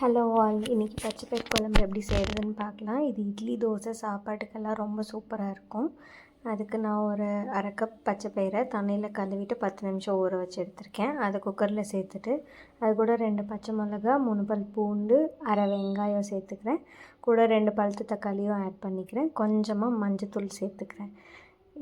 Hello all, இன்றைக்கி பச்சைப்பயிறு குழம்பு எப்படி செய்கிறதுன்னு பார்க்கலாம். இது இட்லி தோசை சாப்பாட்டுக்கெல்லாம் ரொம்ப சூப்பராக இருக்கும். அதுக்கு நான் ஒரு அரை கப் பச்சைப்பயிரை தண்ணியில் கழுவிட்டு 10 நிமிஷம் ஊற வச்சு எடுத்திருக்கேன். அதை குக்கரில் சேர்த்துட்டு அது கூட 2 பச்சை மிளகா, 3 பல் பூண்டு, அரை வெங்காயம் சேர்த்துக்கிறேன். கூட 2 பழுத்த தக்காளியும் ஆட் பண்ணிக்கிறேன். கொஞ்சமாக மஞ்சத்தூள் சேர்த்துக்கிறேன்.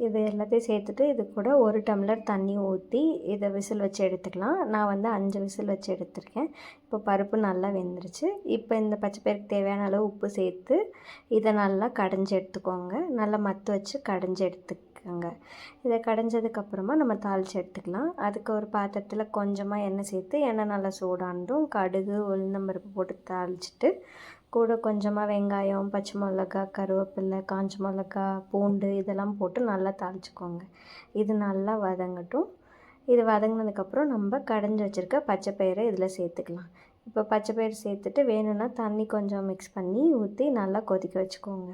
இது எல்லாத்தையும் சேர்த்துட்டு இது கூட 1 டம்ளர் தண்ணி ஊற்றி இதை விசில் வச்சு எடுத்துக்கலாம். நான் 5 விசில் வச்சு எடுத்திருக்கேன். இப்போ பருப்பு நல்லா வெந்துருச்சு. இப்போ இந்த பச்சைப்பயிருக்கு தேவையான அளவு உப்பு சேர்த்து இதை நல்லா கடைஞ்சி எடுத்துக்கோங்க. நல்லா மத்து வச்சு கடைஞ்சி எடுத்துக்கோங்க. இதை கடைஞ்சதுக்கப்புறமா நம்ம தாளித்து எடுத்துக்கலாம். அதுக்கு ஒரு பாத்திரத்தில் கொஞ்சமாக எண்ணெய் சேர்த்து எண்ணெய் நல்லா சூடானதும் கடுகு, உளுந்தம்பருப்பு போட்டு தாளிச்சிட்டு கூட கொஞ்சமாக வெங்காயம், பச்சை மிளகா, கருவேப்பிலை, காஞ்ச மிளகா, பூண்டு இதெல்லாம் போட்டு நல்லா தாளிச்சிக்கோங்க. இது நல்லா வதங்கட்டும். இது வதங்கினதுக்கப்புறம் நம்ம கடைஞ்சி வச்சுருக்க பச்சைப்பயிரை இதில் சேர்த்துக்கலாம். இப்போ பச்சைப்பயிறு சேர்த்துட்டு வேணும்னா தண்ணி கொஞ்சம் மிக்ஸ் பண்ணி ஊற்றி நல்லா கொதிக்க வச்சுக்கோங்க.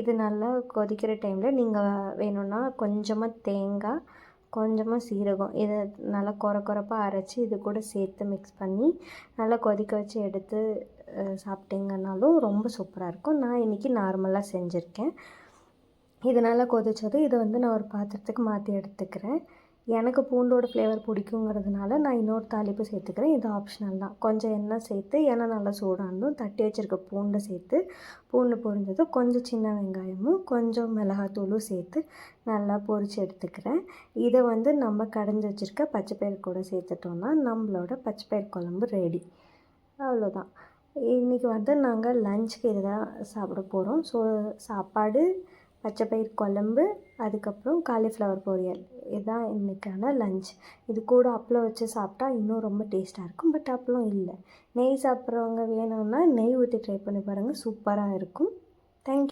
இது நல்லா கொதிக்கிற டைமில் நீங்கள் வேணும்னா கொஞ்சமாக தேங்காய், கொஞ்சமாக சீரகம் இதை நல்லா கொரப்பாக அரைச்சி இது கூட சேர்த்து மிக்ஸ் பண்ணி நல்லா கொதிக்க வச்சு எடுத்து சாப்பிட்டிங்கன்னாலும் ரொம்ப சூப்பராக இருக்கும். நான் இன்றைக்கி நார்மலாக செஞ்சுருக்கேன். இது நல்லா கொதித்தது இதை நான் ஒரு பாத்திரத்துக்கு மாற்றி எடுத்துக்கிறேன். எனக்கு பூண்டோட ஃப்ளேவர் பிடிக்குங்கிறதுனால நான் இன்னொரு தாளிப்பு சேர்த்துக்கிறேன். இது ஆப்ஷனல் தான். கொஞ்சம் எண்ணெய் சேர்த்து எண்ணெய் நல்லா சூடானதும் தட்டி வச்சுருக்க பூண்டை சேர்த்து பூண்டு பொரிஞ்சதும் கொஞ்சம் சின்ன வெங்காயமும் கொஞ்சம் மிளகாத்தூளும் சேர்த்து நல்லா பொரித்து எடுத்துக்கிறேன். இதை நம்ம கடைஞ்சி வச்சுருக்க பச்சைப்பயிறு கூட சேர்த்துட்டோன்னா நம்மளோட பச்சைப்பயிறு குழம்பு ரெடி. அவ்வளோதான். இன்றைக்கி நாங்கள் லஞ்சுக்கு இதை தான் சாப்பிட போகிறோம். ஸோ சாப்பாடு, பச்சைப்பயிறு குழம்பு, அதுக்கப்புறம் காலிஃப்ளவர் பொரியல் இதுதான் இன்றைக்கான லஞ்ச். இது கூட அப்பளம் வச்சு சாப்பிட்டா இன்னும் ரொம்ப டேஸ்ட்டாக இருக்கும். பட் அப்பளம் இல்லை. நெய் சாப்பிட்றவங்க வேணும்னா நெய் ஊற்றி ட்ரை பண்ணி பாருங்கள். சூப்பராக இருக்கும். தேங்க்யூ.